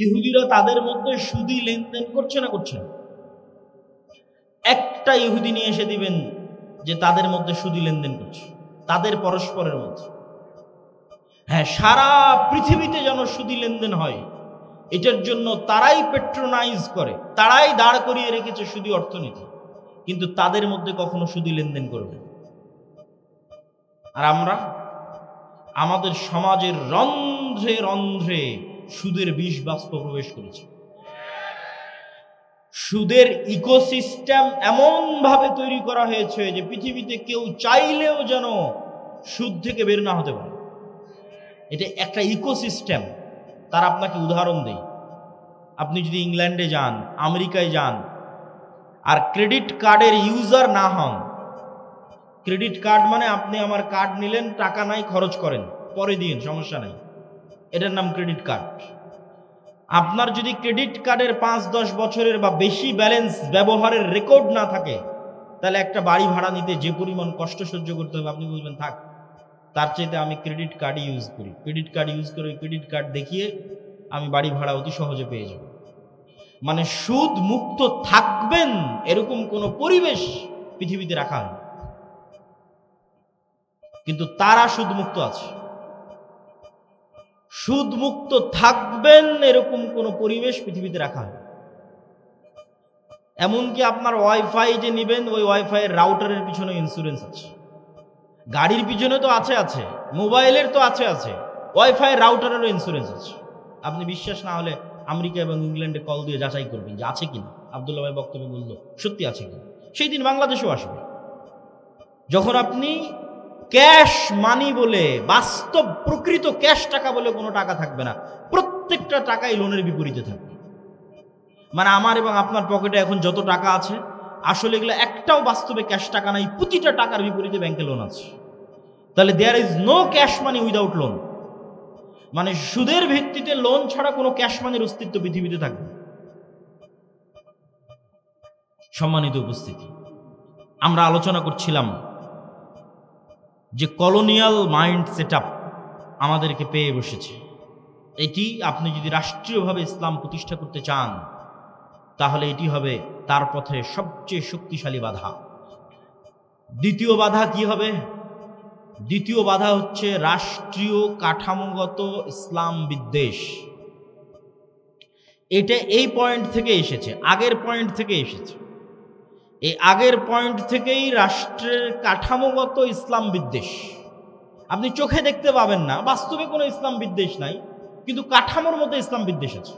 ইহুদিরা তাদের মধ্যে সুদি লেনদেন করছে না করছে না? একটা ইহুদি নিয়ে এসে দিবেন যে তাদের মধ্যে সুদি লেনদেন করছে, তাদের পরস্পরের মধ্যে। হ্যাঁ, সারা পৃথিবীতে যেন সুদি লেনদেন হয়, এটার জন্য তারাই পেট্রোনাইজ করে, তারাই দাঁড় করিয়ে রেখেছে সুদি অর্থনীতি, কিন্তু তাদের মধ্যে কখনো সুদি লেনদেন করবে না। আর আমরা আমাদের সমাজের রন্ধ্রে রন্ধ্রে সুদের বিষ বাষ্প প্রবেশ করেছে। সুদের ইকোসিস্টেম এমন ভাবে তৈরি করা হয়েছে যে পৃথিবীতে কেউ চাইলেও যেন সুদ থেকে বের না হতে পারে। এটা একটা ইকোসিস্টেম। তার আপনাকে উদাহরণ দেই, আপনি যদি ইংল্যান্ডে যান, আমেরিকায় যান, আর ক্রেডিট কার্ডের ইউজার না হন, ক্রেডিট কার্ড মানে আপনি আমার কার্ড নিলেন, টাকা নাই, খরচ করেন, পরে দিন, সমস্যা নাই, এটার নাম ক্রেডিট কার্ড। আপনার যদি ক্রেডিট কার্ডের 5-10 বছরের বা বেশি ব্যালেন্স ব্যবহারের রেকর্ড না থাকে, তাহলে একটা বাড়ি ভাড়া নিতে যে পরিমাণ কষ্ট সহ্য করতে হবে আপনি বুঝবেন, থাক, তার চাইতে আমি ক্রেডিট কার্ডই ইউজ করি। ক্রেডিট কার্ড ইউজ করে ক্রেডিট কার্ড দেখিয়ে আমি বাড়ি ভাড়া অতি সহজে পেয়ে যাব। মানে সুদ মুক্ত থাকবেন এরকম কোনো পরিবেশ পৃথিবীতে রাখা হয়, কিন্তু তারা সুদ মুক্ত আছে। সুদ মুক্ত থাকবেন এরকম কোনো পরিবেশ পৃথিবীতে রাখা হয়। এমনকি আপনার ওয়াইফাই যে নেবেন, ওই ওয়াইফাই এর রাউটারের পিছনে ইন্স্যুরেন্স আছে, গাড়ির পিছনে তো আছে, মোবাইলের তো আছে, ওয়াইফাই রাউটারেরও ইন্স্যুরেন্স আছে। আপনি বিশ্বাস না হলে আমেরিকা এবং ইংল্যান্ডে কল দিয়ে যাচাই করবেন যে আছে কিনা। আব্দুল্লাহ ভাই বক্তব্যে বলল সত্যি আছে কিনা। সেই দিন বাংলাদেশেও আসবে যখন আপনি ক্যাশ মানি বলে, বাস্তব প্রকৃত ক্যাশ টাকা বলে কোনো টাকা থাকবে না, প্রত্যেকটা টাকাই লোনের বিপরীতে থাকবে। মানে আমার এবং আপনার পকেটে এখন যত টাকা আছে, আসলে এগুলো একটাও বাস্তবে ক্যাশ টাকা নাই, প্রতিটা টাকার বিপরীতে ব্যাংকে লোন আছে। তাহলে there is no cash money without loan. মানে সুদের ভিত্তিতে লোন ছাড়া কোনো ক্যাশ মানির অস্তিত্ব পৃথিবীতে থাকবে। সম্মানিত উপস্থিতি, আমরা আলোচনা করছিলাম যে কলোনিয়াল মাইন্ড সেটআপ আমাদেরকে পেয়ে বসেছে। এটি আপনি যদি রাষ্ট্রীয়ভাবে ইসলাম প্রতিষ্ঠা করতে চান, তাহলে এটি হবে তার পথে সবচেয়ে শক্তিশালী বাধা। দ্বিতীয় বাধা কি হবে? দ্বিতীয় বাধা হচ্ছে রাষ্ট্রীয় কাঠামোগত ইসলাম বিদ্বেষ। এটা এই পয়েন্ট থেকে এসেছে, আগের পয়েন্ট থেকে এসেছে। এই আগের পয়েন্ট থেকেই রাষ্ট্রের কাঠামোগত ইসলাম বিদ্বেষ। আপনি চোখে দেখতে পাবেন না, বাস্তবে কোনো ইসলাম বিদ্বেষ নাই, কিন্তু কাঠামোর মধ্যে ইসলাম বিদ্বেষ আছে।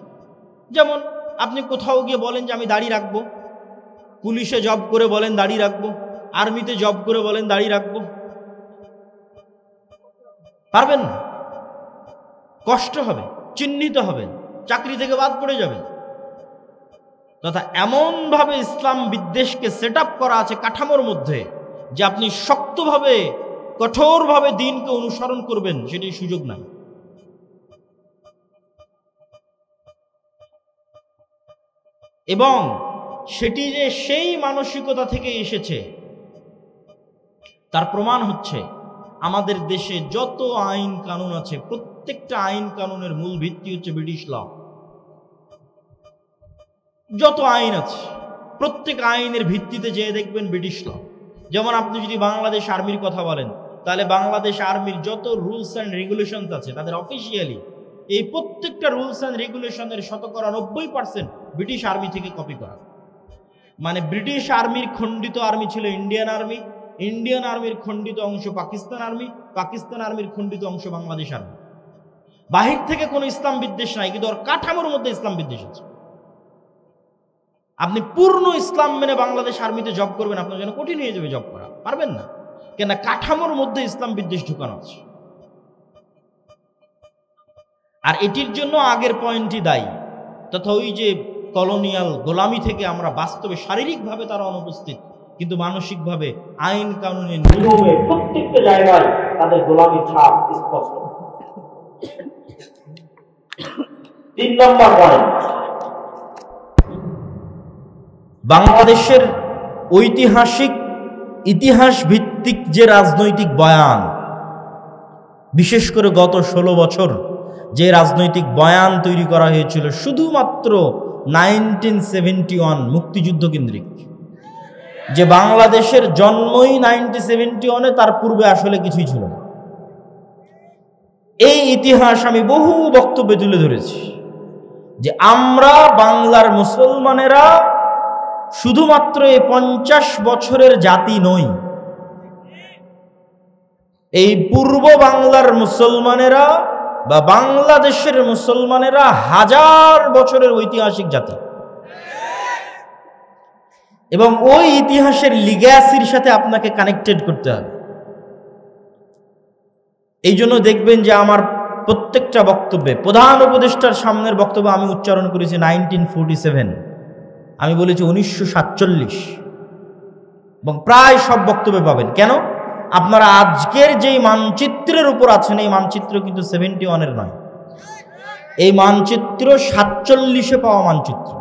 যেমন আপনি কোথাও গিয়ে বলেন যে আমি দাড়ি রাখবো, পুলিশে জব করে বলেন দাড়ি রাখবো, আর্মিতে জব করে বলেন দাড়ি রাখবো, পারবেন না, কষ্ট হবে, চিহ্নিত হবেন, চাকরি থেকে বাদ পড়ে যাবেন। তথা এমনভাবে ইসলাম বিদ্বেষকে সেট আপ করা আছে কাঠামোর মধ্যে যে আপনি শক্তভাবে, কঠোরভাবে দ্বীনকে অনুসরণ করবেন সেটি সুযোগ নাই। এবং সেটি যে সেই মানসিকতা থেকে এসেছে তার প্রমাণ হচ্ছে আমাদের দেশে যত আইন কানুন আছে, প্রত্যেকটা আইন কানুনের মূল ভিত্তি হচ্ছে ব্রিটিশ ল। যত আইন আছে প্রত্যেক আইনের ভিত্তিতে যে দেখবেন ব্রিটিশ ল। যেমন আপনি যদি বাংলাদেশ আর্মির কথা বলেন, তাহলে বাংলাদেশ আর্মির যত রুলস অ্যান্ড রেগুলেশনস আছে তাদের অফিসিয়ালি এই প্রত্যেকটা রুলস অ্যান্ড রেগুলেশনের 90% ব্রিটিশ আর্মি থেকে কপি করা। মানে ব্রিটিশ আর্মির খণ্ডিত আর্মি ছিল ইন্ডিয়ান আর্মি, ইন্ডিয়ান আর্মির খণ্ডিত অংশ পাকিস্তান আর্মি, পাকিস্তান আর্মির খণ্ডিত অংশ বাংলাদেশ আর্মি। বাহির থেকে কোনো ইসলাম বিদ্বেষ নাই, কিন্তু ওর কাঠামোর মধ্যে ইসলাম বিদ্বেষ আছে। আপনি পূর্ণ ইসলাম মেনে বাংলাদেশ আর্মিতে জব করবেন, আপনার জন্য কঠিন হয়ে যাবে জব করা, পারবেন না, কেন কাঠামোর মধ্যে ইসলাম বিদ্বেষ ঢুকানো আছে। আর এটির জন্য আগের পয়েন্টই দায়ী, তথা ওই যে কলোনিয়াল গোলামি থেকে আমরা বাস্তবে শারীরিকভাবে তারা অনুপস্থিত, কিন্তু মানসিকভাবে আইন কানুনের নিয়মে প্রত্যেকটা জায়গায় তাদের গোলামির ছাপ স্পষ্ট। 3 নম্বর পয়েন্ট, বাংলাদেশের ঐতিহাসিক ইতিহাস ভিত্তিক যে রাজনৈতিক বয়ান, বিশেষ করে গত 16 বছর যে রাজনৈতিক বয়ান তৈরি করা হয়েছিল শুধুমাত্র 1971 মুক্তিযুদ্ধ কেন্দ্রিক, যে বাংলাদেশের জন্মই 1971-এ, তার পূর্বে আসলে কিছুই ছিল না। এই ইতিহাস আমি বহু বক্তব্যে তুলে ধরেছি যে আমরা বাংলার মুসলমানেরা শুধুমাত্র এই 50 বছরের জাতি নই। এই পূর্ব বাংলার মুসলমানেরা বা বাংলাদেশের মুসলমানেরা হাজার বছরের ঐতিহাসিক জাতি, এবং ওই ইতিহাসের লিগ্যাসির সাথে আপনাকে কানেক্টেড করতে হবে। এই জন্য দেখবেন যে আমার প্রত্যেকটা বক্তব্যে প্রধান উপদেষ্টার সামনের বক্তব্য আমি উচ্চারণ করেছি 1947, আমি বলেছি 1947, এবং প্রায় সব বক্তব্যে পাবেন। কেন? আপনারা আজকের যেই মানচিত্রের উপর আছেন, এই মানচিত্র কিন্তু 71-এর নয়, এই মানচিত্র 47-এ পাওয়া মানচিত্র।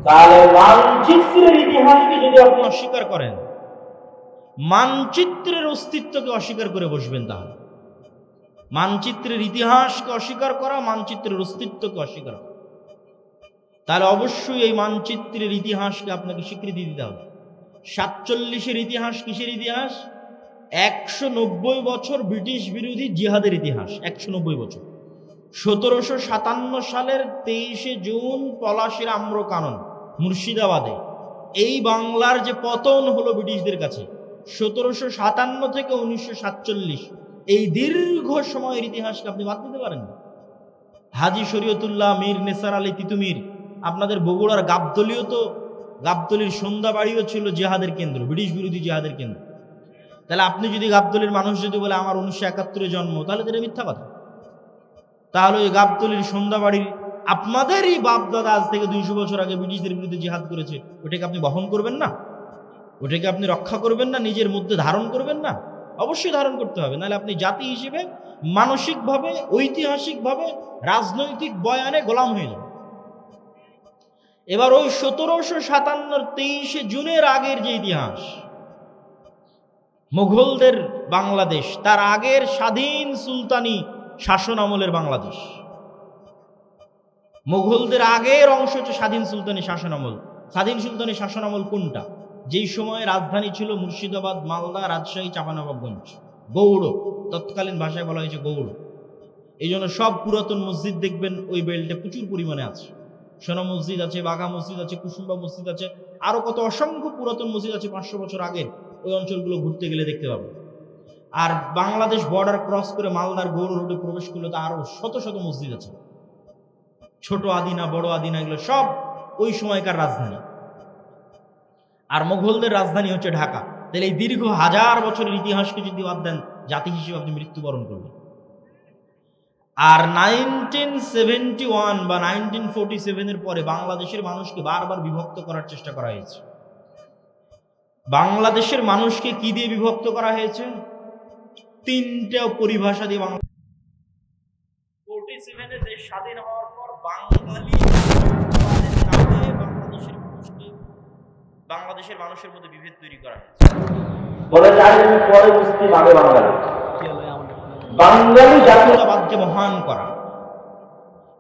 তাহলে মানচিত্রের ইতিহাসকে যদি আপনি অস্বীকার করেন, মানচিত্রের অস্তিত্বকে অস্বীকার করে বসবেন, তাহলে মানচিত্রের ইতিহাসকে অস্বীকার করা, মানচিত্রের অস্তিত্বকে অস্বীকার করা, তাহলে অবশ্যই এই মানচিত্রের ইতিহাসকে আপনাকে স্বীকৃতি দিতে হবে। 47-এর ইতিহাস কিসের ইতিহাস? 190 বছর ব্রিটিশ বিরোধী জিহাদের ইতিহাস। 190 বছর। 1757 সালের 23শে জুন পলাশির আম্রকানন মুর্শিদাবাদে এই বাংলার যে পতন হলো ব্রিটিশদের কাছে, 1757 থেকে 1947, এই দীর্ঘ সময়ের ইতিহাসকে আপনি বাদ দিতে পারেন না। হাজী শরীয়তুল্লাহ মীর নেসার আলী তিতুমির, আপনাদের বগুড়ার গাবতলীয়, তো গাবতলীর সন্ধ্যাবাড়িও ছিল জিহাদের কেন্দ্র, ব্রিটিশ বিরোধী জিহাদের কেন্দ্র। তাহলে আপনি যদি গাবতলীর মানুষ যদি বলে আমার 1971-এ জন্ম, তাহলে তো এটা মিথ্যা কথা। তাহলে ওই গাবতলীর সন্ধ্যাবাড়ির আপনাদেরই বাপ দাদা আজ থেকে 200 বছর আগে ব্রিটিশদের বিরুদ্ধে জিহাদ করেছে, ওটাকে আপনি বহন করবেন না? ওটাকে আপনি রক্ষা করবেন না? নিজের মধ্যে ধারণ করবেন না? অবশ্যই ধারণ করতে হবে, নাহলে আপনি জাতি হিসেবে মানসিকভাবে, ঐতিহাসিকভাবে, রাজনৈতিক বয়ানে গোলাম হয়ে যাবেন। এবার ওই 1757 23শে জুনের আগের যে ইতিহাস, মুঘলদের বাংলাদেশ, তার আগের স্বাধীন সুলতানি শাসন আমলের বাংলাদেশ, মুঘলদের আগের অংশ হচ্ছে স্বাধীন সুলতানি শাসন আমল। স্বাধীন সুলতানি শাসন আমল কোনটা? যেই সময় রাজধানী ছিল মুর্শিদাবাদ, মালদা, রাজশাহী, চাঁপানবাবগঞ্জ, গৌড়, তৎকালীন ভাষায় বলা হয়েছে গৌড়। এই জন্য সব পুরাতন মসজিদ দেখবেন ওই বেল্টে প্রচুর পরিমাণে আছে। সোনা মসজিদ আছে, বাঘা মসজিদ আছে, কুসুম্বা মসজিদ আছে, আরো কত অসংখ্য পুরাতন মসজিদ আছে 500 বছর আগের। ওই অঞ্চলগুলো ঘুরতে গেলে দেখতে পাবেন। আর বাংলাদেশ বর্ডার ক্রস করে মালদার গৌড় রোডে প্রবেশ করলে তো আরো শত শত মসজিদ আছে, ছোট আদিনা, বড় আদিনা, এগুলো সব ওই সময়কার রাজধানী। আর মুঘলদের রাজধানী হচ্ছে ঢাকা। তাহলে এই দীর্ঘ হাজার বছরের ইতিহাসকে যদি বাদ দেন, জাতি হিসেবে আপনি মৃত্যুবরণ করবেন। আর 1971 বা 1947-এর পরে বাংলাদেশের মানুষকে বারবার বিভক্ত করার চেষ্টা করা হয়েছে। বাংলাদেশের মানুষকে কি দিয়ে বিভক্ত করা হয়েছে? 3টে পরিভাষা দিয়ে। 47-এ দেশ স্বাধীন হওয়ার পর বাঙালি নামে বাংলাদেশের মানুষের মধ্যে বিভেদ তৈরি করা হয়েছে। বলে যাই পরে মুসলিম, আগে বাঙালি। বাঙালি জাতীয়তাবাদকে মহান করা,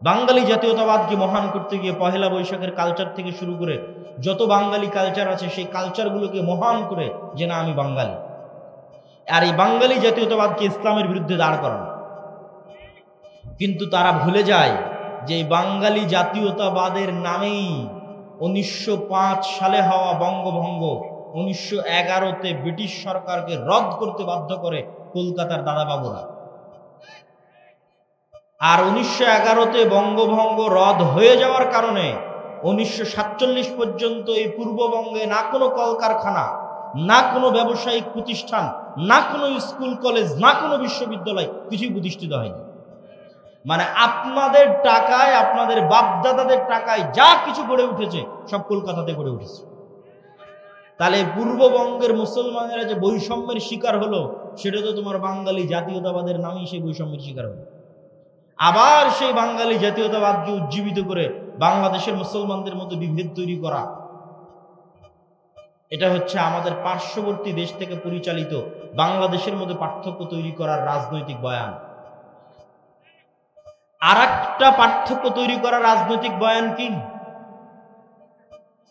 বাঙালি জাতীয়তাবাদকে মহান করতে গিয়ে পহেলা বৈশাখের কালচার থেকে শুরু করে যত বাঙালি কালচার আছে, সেই কালচারগুলোকে মহান করে যে না আমি বাঙালি। আর এই বাঙালি জাতীয়তাবাদকে ইসলামের বিরুদ্ধে দাঁড় করানো। কিন্তু তারা ভুলে যায় যে বাঙালি জাতীয়তাবাদের নামেই 1905 সালে হওয়া বঙ্গভঙ্গ 1911-তে ব্রিটিশ সরকারকে রদ করতে বাধ্য করে কলকাতার দাদাবাবুরা। আর 1911-তে বঙ্গভঙ্গ রদ হয়ে যাওয়ার কারণে 1947 পর্যন্ত এই পূর্ববঙ্গে না কোনো কলকারখানা, না কোনো ব্যবসায়িক প্রতিষ্ঠান, না কোনো স্কুল কলেজ, না কোনো বিশ্ববিদ্যালয় কিছুই প্রতিষ্ঠিত হয়নি। মানে আপনাদের টাকায়, আপনাদের বাপদাদাদের টাকায় যা কিছু গড়ে উঠেছে সব কলকাতাতে গড়ে উঠেছে। তাহলে পূর্ববঙ্গের মুসলমানেরা যে বৈষম্যের শিকার হলো, সেটা তো তোমার বাঙালি জাতীয়তাবাদের নামেই সেই বৈষম্যের শিকার হলো। আবার সেই বাঙালি জাতীয়তাবাদকে উজ্জীবিত করে বাংলাদেশের মুসলমানদের মধ্যে বিভেদ তৈরি করা, এটা হচ্ছে আমাদের পার্শ্ববর্তী দেশ থেকে পরিচালিত বাংলাদেশের মধ্যে পার্থক্য তৈরি করার রাজনৈতিক বয়ান। আর একটা পার্থক্য তৈরি করা রাজনৈতিক বয়ান কি,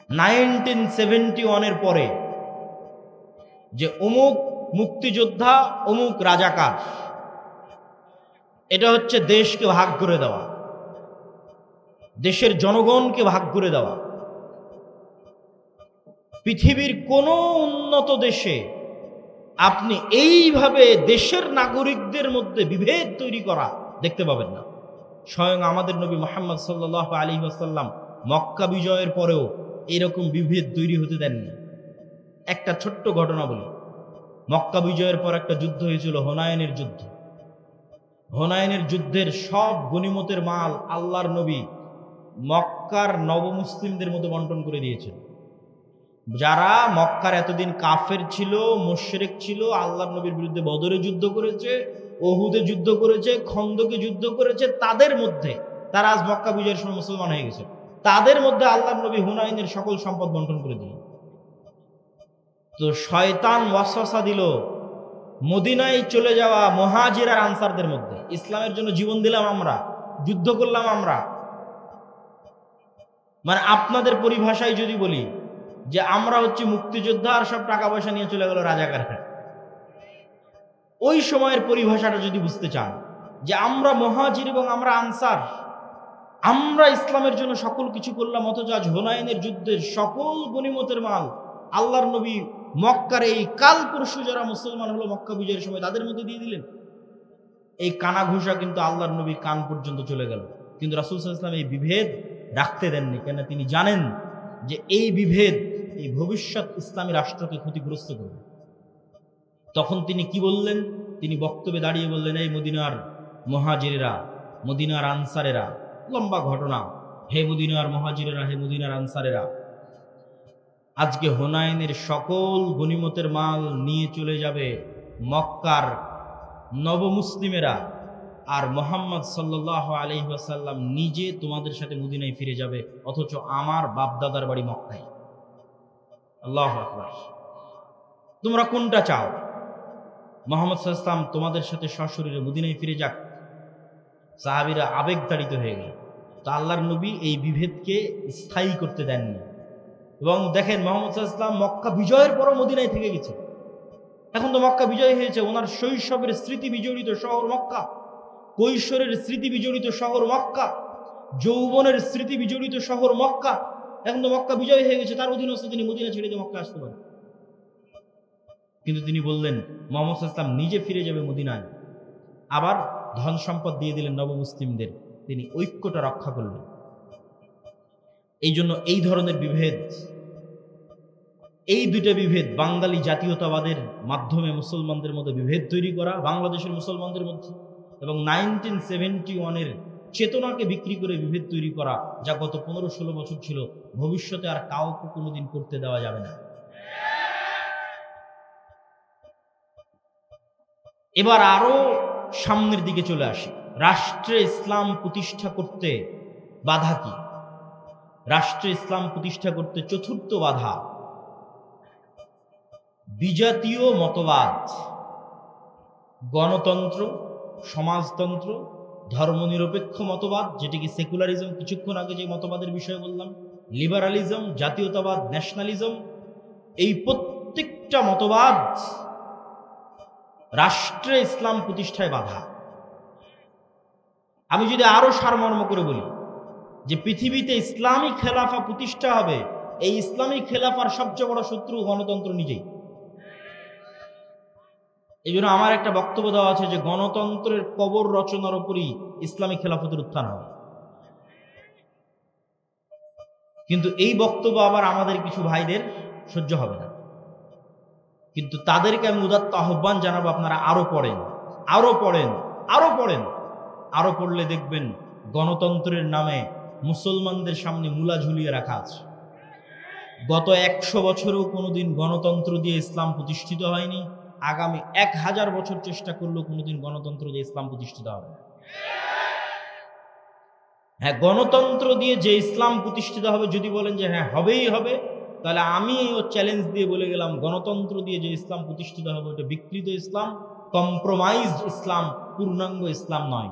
1971-এর পরে যে অমুক মুক্তিযোদ্ধা অমুক রাজাকার, এটা হচ্ছে দেশকে ভাগ করে দেওয়া, দেশের জনগণকে ভাগ করে দেওয়া। পৃথিবীর কোনো উন্নত দেশে আপনি এইভাবে দেশের নাগরিকদের মধ্যে বিভেদ তৈরি করা দেখতে পাবেন না। স্বয়ং আমাদের নবী মুহাম্মদ সাল্লাল্লাহু আলাইহি ওয়াসাল্লাম মক্কা বিজয়ের পরেও এরকম বিভেদ তৈরি হতে দেননি। একটা ছোট্ট ঘটনা বলি, মক্কা বিজয়ের পর একটা যুদ্ধ হয়েছিল, হুনাইনের যুদ্ধ। হুনাইনের যুদ্ধের সব গনিমতের মাল আল্লাহর নবী মক্কার নবমুসলিমদের মধ্যে বন্টন করে দিয়েছেন। যারা মক্কার এতদিন কাফের ছিল, মুশরিক ছিল, আল্লাহর নবীর বিরুদ্ধে বদরে যুদ্ধ করেছে, ওহুদে যুদ্ধ করেছে, খন্দকে যুদ্ধ করেছে, তাদের মধ্যে, তারা আজ মক্কা বিজয়ের সময় মুসলমান হয়ে গেছে, তাদের মধ্যে আল্লাহর নবী হুনাইনের সকল সম্পদ বন্টন করে দিলেন। তো শয়তান ওয়াসওয়াসা দিল মদিনায় চলে যাওয়া মুহাজির আর আনসারদের মধ্যে, ইসলামের জন্য জীবন দিলাম আমরা, যুদ্ধ করলাম আমরা, মানে আপনাদের পরিভাষায় যদি বলি যে আমরা হচ্ছে মুক্তিযোদ্ধা আর সব টাকা পয়সা নিয়ে চলে গেল রাজাকাররা, ওই সময়ের পরিভাষাটা যদি বুঝতে চান যে আমরা মুহাজির এবং আমরা আনসার, আমরা ইসলামের জন্য সকল কিছু করলাম, অথচ আজ হুনাইনের যুদ্ধের সকল গনিমতের মাল আল্লাহর নবী মক্কার এই কাল পরশু যারা মুসলমান হলো মক্কা বিজয়ের সময় তাদের মধ্যে দিয়ে দিলেন। এই কানা ঘুষা কিন্তু আল্লাহর নবীর কান পর্যন্ত চলে গেল, কিন্তু রাসূল সাল্লাল্লাহু আলাইহি ওয়াসাল্লাম এই বিভেদ রাখতে দেননি। কেন? তিনি জানেন যে এই বিভেদ এই ভবিষ্যৎ ইসলামী রাষ্ট্রকে ক্ষতিগ্রস্ত করবে। তখন তিনি কি বললেন? তিনি বক্তব্যে দাঁড়িয়ে বললেন, এই মদিনার মুহাজিরেরা, মদিনার আনসারেরা, লম্বা ঘটনা, হে মদিনার মুহাজিরেরা, হে মদিনার আনসারেরা, আজকে হুনাইনের সকল গনিমতের মাল নিয়ে চলে যাবে মক্কার নবমুসলিমেরা, আর মুহাম্মদ সাল্লাল্লাহু আলাইহি ওয়াসাল্লাম নিজে তোমাদের সাথে মদিনায় ফিরে যাবে, অথচ আমার বাপদাদার বাড়ি মক্কায়। আল্লাহু আকবার। তোমরা কোনটা চাও? মুহাম্মদ সাল্লাল্লাহু আলাইহি ওয়াসাল্লাম তোমাদের সাথে সশরীরে মদিনায় ফিরে যাক? সাহাবীরা আবেগতাড়িত হয়ে গেল। তো আল্লাহর নবী এই বিভেদকে স্থায়ী করতে দেননি। এবং দেখেন মুহাম্মদ সাল্লাল্লাহু আলাইহি ওয়াসাল্লাম মক্কা বিজয়ের পরও মদিনায় থেকে গেছে। এখন তো মক্কা বিজয় হয়েছে, ওনার শৈশবের স্মৃতি বিজড়িত শহর মক্কা, কৈশোরের স্মৃতি বিজড়িত শহর মক্কা, যৌবনের স্মৃতি বিজড়িত শহর মক্কা। এখন তো মক্কা বিজয় হয়ে গেছে, তার অধীনস্থ তিনি মদিনা ছেড়ে দিয়ে মক্কা আসতে পারেন। কিন্তু তিনি বললেন মুহাম্মদ সাল্লাল্লাহু আলাইহি ওয়াসাল্লাম নিজে ফিরে যাবে মদিনায়, আবার ধন সম্পদ দিয়ে দিলেন নবমুসলিমদের, তিনি ঐক্যটা রক্ষা করলেন। এই জন্য এই ধরনের বিভেদ, এই দুইটা বিভেদ, বাঙালি জাতীয়তাবাদের মাধ্যমে মুসলমানদের মধ্যে বিভেদ তৈরি করা বাংলাদেশের মুসলমানদের মধ্যে, এবং 1971-এর চেতনাকে বিক্রি করে বিভেদ তৈরি করা, যা গত 15-16 বছর ছিল, ভবিষ্যতে আর কাউকে কোনোদিন করতে দেওয়া যাবে না। এবার আরো সামনের দিকে চলে আসি। রাষ্ট্রে ইসলাম প্রতিষ্ঠা করতে বাধা কি? রাষ্ট্রে ইসলাম প্রতিষ্ঠা করতে চতুর্থ বাধা বিজাতীয় মতবাদ, গণতন্ত্র, সমাজতন্ত্র, ধর্মনিরপেক্ষ মতবাদ, যেটিকে সেকুলারিজম, কিছুক্ষণ আগে যে মতবাদের বিষয়ে বললাম, লিবারালিজম, জাতীয়তাবাদ, ন্যাশনালিজম, এই প্রত্যেকটা মতবাদ রাষ্ট্রে ইসলাম প্রতিষ্ঠায় বাধা। আমি যদি আরো সারমর্ম করে বলি যে পৃথিবীতে ইসলামী খেলাফা প্রতিষ্ঠা হবে, এই ইসলামী খেলাফার সবচেয়ে বড় শত্রু গণতন্ত্র নিজেই। এই জন্য আমার একটা বক্তব্য দেওয়া আছে যে গণতন্ত্রের কবর রচনার উপরই ইসলামী খেলাফতের উত্থান হবে। কিন্তু এই বক্তব্য আবার আমাদের কিছু ভাইদের সহ্য হবে না, কিন্তু তাদেরকে আমি উদাত্ত আহ্বান জানাবো, আপনারা আরো পড়েন, আরো পড়েন, আরো পড়েন। আরো পড়লে দেখবেন গণতন্ত্রের নামে মুসলমানদের সামনে মূলা ঝুলিয়ে রাখা আছে। গত 100 বছরেও কোনোদিন গণতন্ত্র দিয়ে ইসলাম প্রতিষ্ঠিত হয়নি, আগামী 1000 বছর চেষ্টা করলেও কোনোদিন গণতন্ত্র দিয়ে ইসলাম প্রতিষ্ঠিত হবে না। হ্যাঁ, গণতন্ত্র দিয়ে যে ইসলাম প্রতিষ্ঠিত হবে, যদি বলেন যে হ্যাঁ হবেই হবে, তাহলে আমি ও চ্যালেঞ্জ দিয়ে বলে গেলাম, গণতন্ত্র দিয়ে যে ইসলাম প্রতিষ্ঠিত হবে ওটা বিকৃত ইসলাম, কম্প্রোমাইজড ইসলাম, পূর্ণাঙ্গ ইসলাম নয়।